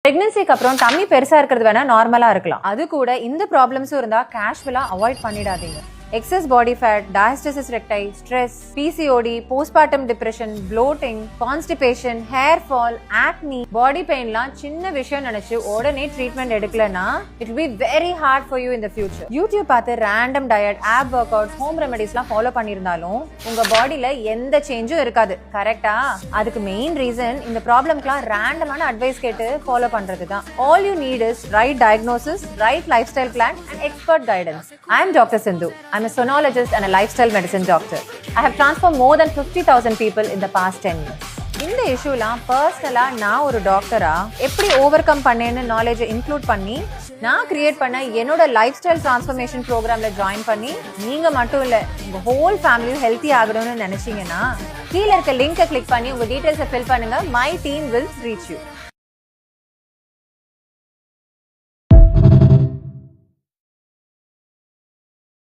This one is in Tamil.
பிரெக்னன்சிக்கு அப்புறம் டம்மி பெருசா இருக்கிறது வேணா நார்மலா இருக்கலாம். அது கூட இந்த ப்ராப்ளம்ஸும் இருந்தா கேஷுவலா அவாய்ட் பண்ணிடாதீங்க. excess body fat, diastasis recti, stress, PCOD, postpartum depression, bloating, constipation, hair fall, acne, body pain லாம் சின்ன விஷயம் நினைச்சு உடனே treatment எடுக்கலனா it will be very hard for you in the future. YouTube பார்த்து random diet, ab workouts, home remedies லாம் ஃபாலோ பண்ணிருந்தாலும் உங்க பாடியில எந்த சேஞ்சும் இருக்காது. கரெக்ட்டா? அதுக்கு மெயின் ரீசன் இந்த ப்ராப்ளம்க்குலாம் ரேண்டமான அட்வைஸ் கேட்டு ஃபாலோ பண்றதுதான். All you need is right diagnosis, right lifestyle plan and expert guidance. I am Dr. Sindhu. I'm a sonologist and a lifestyle medicine doctor. I have transformed more than 50,000 people in the past 10 years. இந்த இஷ்யூலாம் பர்சனலா நான் ஒரு டாக்டரா எப்படி ஓவர் கம் பண்ணேன்னு நாலேஜை இன்க்ளூட் பண்ணி நான் கிரியேட் பண்ண என்னோட லைஃப் ஸ்டைல் டிரான்ஸ்ஃபர்மேஷன் ப்ரோக்ராம்ல ஜாயின் பண்ணி நீங்க மட்டும் இல்ல உங்க ஹோல் ஃபேமிலியும் ஹெல்த்தி ஆகணும்னு நினைச்சீங்கன்னா கீழே இருக்க லிங்கை கிளிக் பண்ணி உங்க டீடைல்ஸை ஃபில் பண்ணுங்க. My team will reach you.